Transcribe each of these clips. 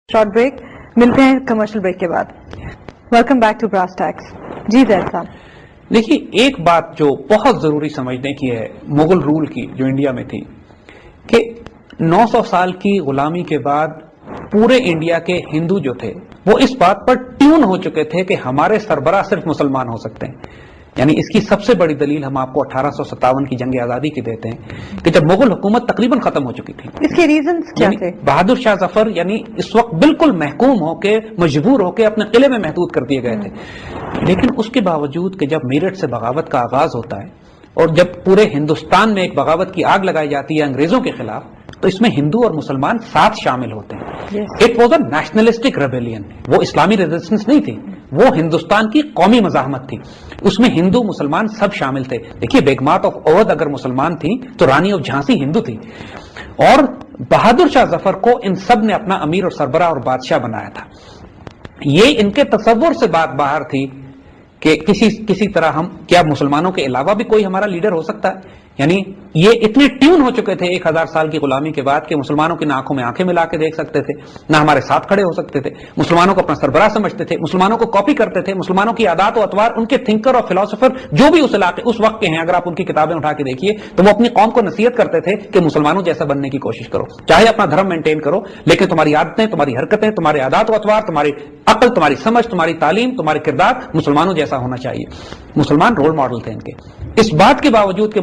Short break, ملتے ہیں commercial break کے بعد. Welcome back to brass tacks. جی زید صاحب، دیکھیے ایک بات جو بہت ضروری سمجھنے کی ہے مغل رول کی جو انڈیا میں تھی کہ 900 سال کی غلامی کے بعد پورے انڈیا کے ہندو جو تھے وہ اس بات پر ٹیون ہو چکے تھے کہ ہمارے سربراہ صرف مسلمان ہو سکتے ہیں. یعنی اس کی سب سے بڑی دلیل ہم آپ کو 1857 کی جنگ آزادی کی دیتے ہیں کہ جب مغل حکومت تقریباً ختم ہو چکی تھی. اس کے ریزنز کیا تھے؟ بہادر شاہ ظفر یعنی اس وقت بالکل محکوم ہو کے مجبور ہو کے اپنے قلعے میں محدود کر دیے گئے تھے. لیکن اس کے باوجود کہ جب میرٹھ سے بغاوت کا آغاز ہوتا ہے اور جب پورے ہندوستان میں ایک بغاوت کی آگ لگائی جاتی ہے انگریزوں کے خلاف، تو اس میں ہندو اور مسلمان ساتھ شامل ہوتے ہیں. It was a nationalistic rebellion. وہ اسلامی ریزسٹنس نہیں تھی، وہ ہندوستان کی قومی مزاحمت تھی. اس میں ہندو مسلمان سب شامل تھے. دیکھیے بیگمات آف اودھ اگر مسلمان تھی تو رانی آف جھانسی ہندو تھی، اور بہادر شاہ ظفر کو ان سب نے اپنا امیر اور سربراہ اور بادشاہ بنایا تھا. یہ ان کے تصور سے بات باہر تھی کہ کسی طرح ہم کیا مسلمانوں کے علاوہ بھی کوئی ہمارا لیڈر ہو سکتا ہے. یعنی یہ اتنے ٹیون ہو چکے تھے 1000 سال کی غلامی کے بعد کہ مسلمانوں کی آنکھوں میں آنکھیں ملا کے دیکھ سکتے تھے، نہ ہمارے ساتھ کھڑے ہو سکتے تھے. مسلمانوں کو اپنا سربراہ سمجھتے تھے، مسلمانوں کو کاپی کرتے تھے. مسلمانوں کی عادات و اطوار، ان کے تھنکر اور فلاسفر جو بھی اس علاقے اس وقت کے ہیں، اگر آپ ان کی کتابیں اٹھا کے دیکھیے تو وہ اپنی قوم کو نصیحت کرتے تھے کہ مسلمانوں جیسا بننے کی کوشش کرو، چاہے اپنا دھرم مینٹین کرو، لیکن تمہاری عادتیں، تمہاری حرکتیں، تمہارے عادات و اطوار، تمہاری عقل، تمہاری سمجھ، تمہاری تعلیم، تمہارے کردار مسلمانوں جیسا ہونا چاہیے. مسلمان رول ماڈل تھے ان کے. اس بات کے باوجود کہ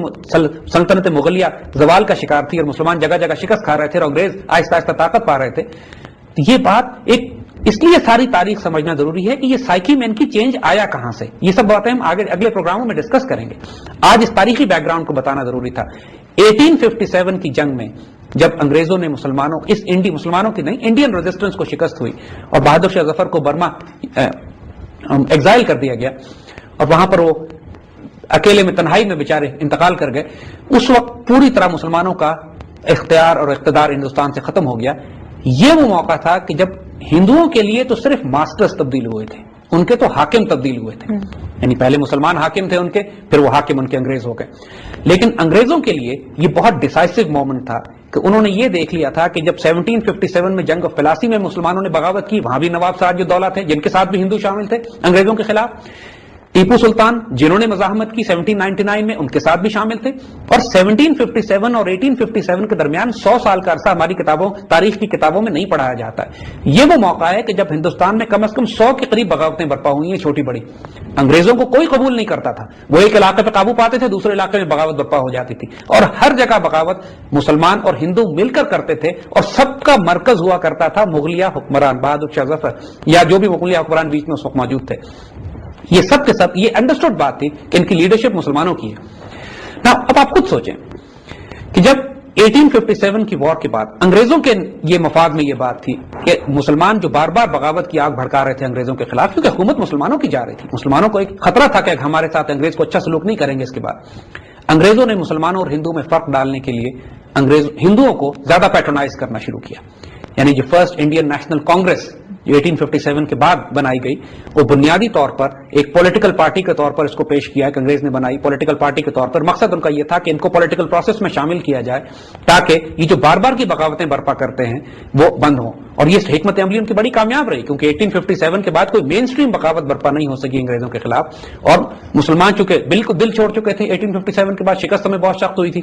سلطنت مغلیہ زوال کا شکار تھی اور مسلمان جگہ جگہ شکست کھا رہے تھے اور انگریز آہستہ آہستہ طاقت پا رہے تھے، یہ بات ایک اس لیے ساری تاریخ سمجھنا ضروری ہے کہ یہ سائیکی میں ان کی چینج آیا کہاں سے. یہ سب باتیں ہم آگے اگلے پروگراموں میں ڈسکس کریں گے. آج اس تاریخی بیک گراؤنڈ کو بتانا ضروری تھا. 1857 کی جنگ میں جب انگریزوں نے مسلمانوں کی نہیں انڈین ریزسٹنس کو شکست ہوئی اور بہادر شاہ ظفر کو برما ایگزائل کر دیا گیا اور وہاں پر وہ اکیلے میں تنہائی میں بیچارے انتقال کر گئے، اس وقت پوری طرح مسلمانوں کا اختیار اور اقتدار ہندوستان سے ختم ہو گیا. یہ وہ موقع تھا کہ جب ہندوؤں کے لیے تو صرف ماسٹرز تبدیل ہوئے تھے، ان کے تو حاکم تبدیل ہوئے تھے. یعنی پہلے مسلمان حاکم تھے ان کے، پھر وہ حاکم ان کے انگریز ہو گئے. لیکن انگریزوں کے لیے یہ بہت ڈیسائسو مومنٹ تھا کہ انہوں نے یہ دیکھ لیا تھا کہ جب 1757 میں جنگ آف پلاسی میں مسلمانوں نے بغاوت کی، وہاں بھی نواب سراج الدولہ تھے جن کے ساتھ بھی ہندو شامل تھے انگریزوں کے خلاف. ٹیپو سلطان جنہوں نے مزاحمت کی 1799 میں، ان کے ساتھ بھی شامل تھے. اور 1757 اور 1857 کے درمیان 100 سال کا عرصہ ہماری تاریخ کی کتابوں میں نہیں پڑھایا جاتا ہے. یہ وہ موقع ہے کہ جب ہندوستان میں کم از کم 100 کے قریب بغاوتیں برپا ہوئی ہیں، چھوٹی بڑی. انگریزوں کو کوئی قبول نہیں کرتا تھا. وہ ایک علاقے پہ قابو پاتے تھے، دوسرے علاقے میں بغاوت برپا ہو جاتی تھی، اور ہر جگہ بغاوت مسلمان اور ہندو مل کر کرتے تھے. اور سب کا مرکز ہوا کرتا تھا مغلیہ حکمران بہادر شاہ ظفر یا جو بھی مغلیہ حکمران بیچ میں اس وقت موجود تھے. یہ سب کے سب یہ انڈرسٹوڈ بات تھی کہ ان کی لیڈرشپ مسلمانوں کی ہے. اب آپ خود سوچیں کہ جب 1857 کی وار کے بعد انگریزوں کے یہ مفاد میں یہ بات تھی کہ مسلمان جو بار بار بغاوت کی آگ بھڑکا رہے تھے انگریزوں کے خلاف، کیونکہ حکومت مسلمانوں کی جا رہی تھی، مسلمانوں کو ایک خطرہ تھا کہ ہمارے ساتھ انگریز کو اچھا سلوک نہیں کریں گے. اس کے بعد انگریزوں نے مسلمانوں اور ہندوؤں میں فرق ڈالنے کے لیے ہندوؤں کو زیادہ پیٹرونائز کرنا شروع کیا. یعنی جو فرسٹ انڈین نیشنل کانگریس جو 1857 کے بعد بنائی گئی، وہ بنیادی طور پر ایک پولیٹیکل پارٹی کے طور پر اس کو پیش کیا ہے کہ انگریز نے بنائی پولیٹیکل پارٹی کے طور پر. مقصد ان کا یہ تھا کہ ان کو پولیٹیکل پروسیس میں شامل کیا جائے تاکہ یہ جو بار بار کی بغاوتیں برپا کرتے ہیں وہ بند ہوں. اور یہ حکمت عملی ان کی بڑی کامیاب رہی، کیونکہ 1857 کے بعد کوئی مین سٹریم بغاوت برپا نہیں ہو سکی انگریزوں کے خلاف. اور مسلمان چونکہ بالکل دل چھوڑ چکے تھے 1857 کے بعد، شکست ہمیں بہت سخت ہوئی تھی.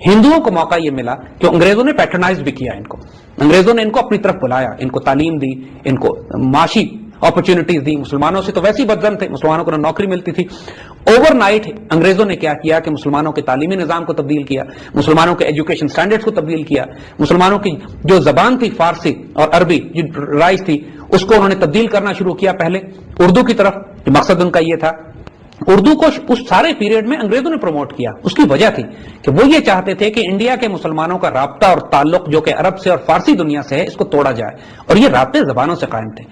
ہندوؤں کو موقع یہ ملا کہ انگریزوں نے پیٹرنائز بھی کیا ان کو، انگریزوں نے ان کو اپنی طرف بلایا، ان کو تعلیم دی، ان کو معاشی اپرچونٹیز دی. مسلمانوں سے تو ویسے ہی بدظن تھے، مسلمانوں کو نہ نوکری ملتی تھی. اوور نائٹ انگریزوں نے کیا کیا کہ مسلمانوں کے تعلیمی نظام کو تبدیل کیا، مسلمانوں کے ایجوکیشن سٹینڈرڈز کو تبدیل کیا. مسلمانوں کی جو زبان تھی فارسی اور عربی جو رائج تھی اس کو انہوں نے تبدیل کرنا شروع کیا پہلے اردو کی طرف. مقصد ان کا یہ تھا اردو کو اس سارے پیریڈ میں انگریزوں نے پروموٹ کیا. اس کی وجہ تھی کہ وہ یہ چاہتے تھے کہ انڈیا کے مسلمانوں کا رابطہ اور تعلق جو کہ عرب سے اور فارسی دنیا سے ہے اس کو توڑا جائے. اور یہ رابطے زبانوں سے قائم تھے.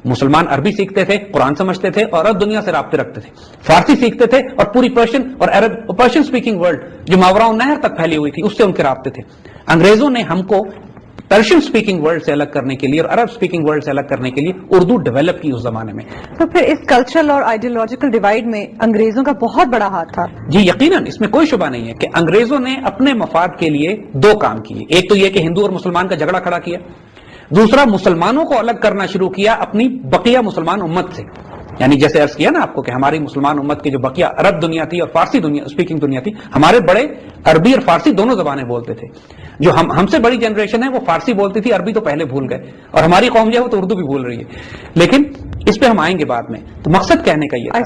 مسلمان عربی سیکھتے تھے، قرآن سمجھتے تھے اور عرب دنیا سے رابطے رکھتے تھے. فارسی سیکھتے تھے اور پوری پرشین اور عرب پرشین سپیکنگ ورلڈ جو ماوراء النہر تک پھیلی ہوئی تھی اس سے ان کے رابطے تھے. انگریزوں نے ہم کو پرشین سپیکنگ ورلڈ سے الگ کرنے کے لیے اور عرب سپیکنگ ورلڈ سے الگ کرنے کے لیے اردو ڈیولپ کی اس زمانے میں. تو پھر اس کلچرل اور آئیڈیولوجیکل ڈیوائڈ میں انگریزوں کا بہت بڑا ہاتھ تھا. جی یقیناً، اس میں کوئی شبہ نہیں ہے کہ انگریزوں نے اپنے مفاد کے لیے دو کام کیے. ایک تو یہ کہ ہندو اور مسلمان کا جھگڑا کھڑا کیا، دوسرا مسلمانوں کو الگ کرنا شروع کیا اپنی بقیہ مسلمان امت سے. یعنی جیسے عرض کیا نا آپ کو کہ ہماری مسلمان امت کی جو بقیہ عرب دنیا تھی اور فارسی دنیا اسپیکنگ دنیا تھی, ہمارے بڑے عربی اور فارسی دونوں زبانیں بولتے تھے. جو ہم سے بڑی جنریشن ہے وہ فارسی بولتی تھی, عربی تو پہلے بھول گئے, اور ہماری قوم جو ہے وہ تو اردو بھی بھول رہی ہے. لیکن اس پہ ہم آئیں گے بعد میں. تو مقصد کہنے کا یہ تھا,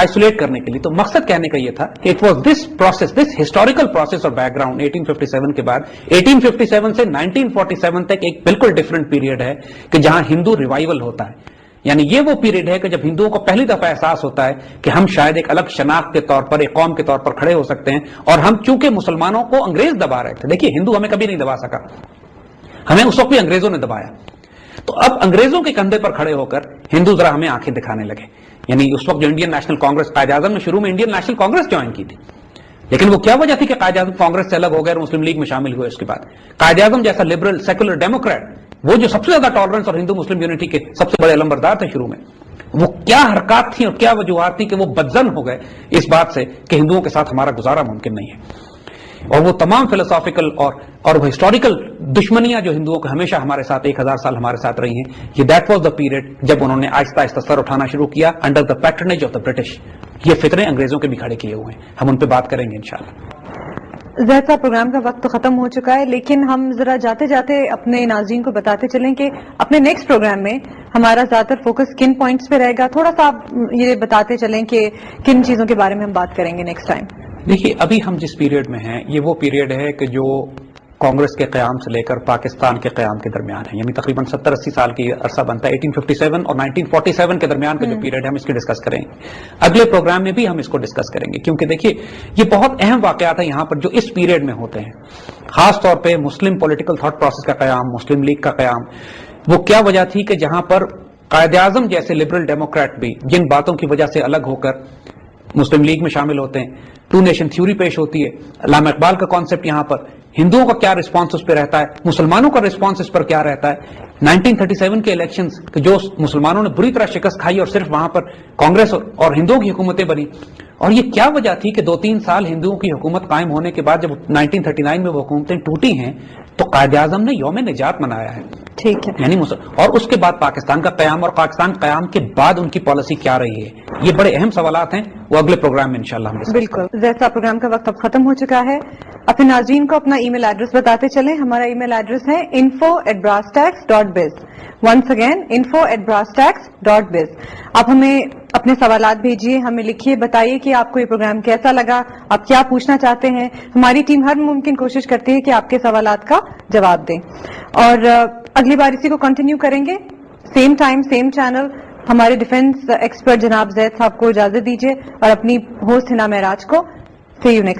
آئسولیٹ کرنے کے لیے, تو مقصد کہنے کا یہ تھا کہ it was this process, this historical process اور بیک گراؤنڈ 1857 کے بعد 1857 سے 1947 تک ایک بالکل ڈفرنٹ پیریڈ ہے کہ جہاں ہندو ریوائول ہوتا ہے. یعنی یہ وہ پیریڈ ہے کہ جب ہندوؤں کو پہلی دفعہ احساس ہوتا ہے کہ ہم شاید ایک الگ شناخت کے طور پر, ایک قوم کے طور پر کھڑے ہو سکتے ہیں, اور ہم چونکہ مسلمانوں کو انگریز دبا رہے تھے. دیکھیے ہندو ہمیں کبھی نہیں دبا سکا, ہمیں اس وقت بھی انگریزوں نے دبایا. تو اب انگریزوں کے کندھے پر کھڑے ہو کر ہندو ذرا ہمیں آنکھیں دکھانے لگے. یعنی اس وقت جو انڈین نیشنل کانگریس, قائد اعظم نے شروع میں انڈین نیشنل کانگریس جوائن کی تھی, لیکن وہ کیا وجہ تھی کہ قائد اعظم کانگریس سے الگ ہو گئے اور مسلم لیگ میں شامل ہوئے. اس کے بعد قائد اعظم جیسا لبرل سیکولر ڈیموکریٹ, وہ جو سب سے زیادہ ٹالرنس اور ہندو مسلم یونٹی کے سب سے بڑے علمبردار تھے شروع میں, وہ کیا حرکات تھیں اور کیا وجوہات تھی کہ وہ بدزن ہو گئے اس بات سے کہ ہندوؤں کے ساتھ ہمارا گزارا ممکن نہیں ہے. اور وہ تمام فلسافیکل اور وہ ہسٹوریکل دشمنیاں جو ہندوؤں کو ہمیشہ ہمارے ساتھ 1000 سال ہمارے ساتھ رہی ہیں, یہ دیٹ واز دا پیریڈ جب انہوں نے آہستہ آہستہ سر اٹھانا شروع کیا under the پیٹرنیج of the British. یہ فطرے انگریزوں کے بھی کھڑے کیے ہوئے ہیں, ہم ان پہ بات کریں گے انشاءاللہ. زید صاحب, پروگرام کا وقت تو ختم ہو چکا ہے, لیکن ہم ذرا جاتے جاتے اپنے ناظرین کو بتاتے چلیں کہ اپنے نیکسٹ پروگرام میں ہمارا زیادہ تر فوکس کن پوائنٹس پہ رہے گا. تھوڑا سا آپ یہ بتاتے چلیں کہ کن چیزوں کے بارے میں ہم بات کریں گے نیکسٹ ٹائم. دیکھیے ابھی ہم جس پیریڈ میں ہیں یہ وہ پیریڈ ہے کہ جو کانگریس کے قیام سے لے کر پاکستان کے قیام کے درمیان ہے, یعنی تقریباً 70-80 سال کی عرصہ بنتا ہے. 1857 اور 1947 کے درمیان کا جو پیریڈ ہے ہم اس کی ڈسکس کریں گے. اگلے پروگرام میں بھی ہم اس کو ڈسکس کریں گے, کیونکہ دیکھیے یہ بہت اہم واقعات ہیں یہاں پر جو اس پیریڈ میں ہوتے ہیں. خاص طور پہ مسلم پولیٹیکل تھاٹ پروسیس کا قیام, مسلم لیگ کا قیام. وہ کیا وجہ تھی کہ جہاں پر قائد اعظم جیسے لبرل ڈیموکریٹ بھی جن باتوں کی وجہ سے الگ ہو کر مسلم لیگ میں شامل ہوتے ہیں, ٹو نیشن تھیوری پیش ہوتی ہے, علامہ اقبال کا کانسیپٹ یہاں پر, ہندوؤں کا کیا رسپانس اس پہ رہتا ہے, مسلمانوں کا رسپانس اس پر کیا رہتا ہے. 1937 کے الیکشنز جو مسلمانوں نے بری طرح شکست کھائی اور صرف وہاں پر کانگریس اور ہندوؤں کی حکومتیں بنی, اور یہ کیا وجہ تھی کہ 2-3 سال ہندوؤں کی حکومت قائم ہونے کے بعد جب 1939 میں وہ حکومتیں ٹوٹی ہیں تو قائد اعظم نے یوم نجات منایا ہے. ٹھیک ہے, یعنی اور اس کے بعد پاکستان کا قیام, اور پاکستان قیام کے بعد ان کی پالیسی کیا رہی ہے. یہ بڑے اہم سوالات ہیں, وہ اگلے پروگرام میں انشاءاللہ ہم بالکل. زید صاحب, پروگرام کا وقت اب ختم ہو چکا ہے. اپنے ناظرین کو اپنا ای میل ایڈریس بتاتے چلیں. ہمارا ای میل ایڈریس ہے info@brasstax.biz. Once again info@brasstax.biz. آپ ہمیں اپنے سوالات بھیجیے, ہمیں لکھیے, بتائیے کہ آپ کو یہ پروگرام کیسا لگا, آپ کیا پوچھنا چاہتے ہیں. ہماری ٹیم ہر ممکن کوشش کرتی ہے کہ آپ کے سوالات کا جواب دیں, اور اگلی بار اسی کو کنٹینیو کریں گے, سیم ٹائم سیم چینل. ہمارے ڈیفنس ایکسپرٹ جناب زید صاحب کو اجازت دیجیے اور اپنی ہوسٹ ہنا معراج کو. سی یو نیکسٹ.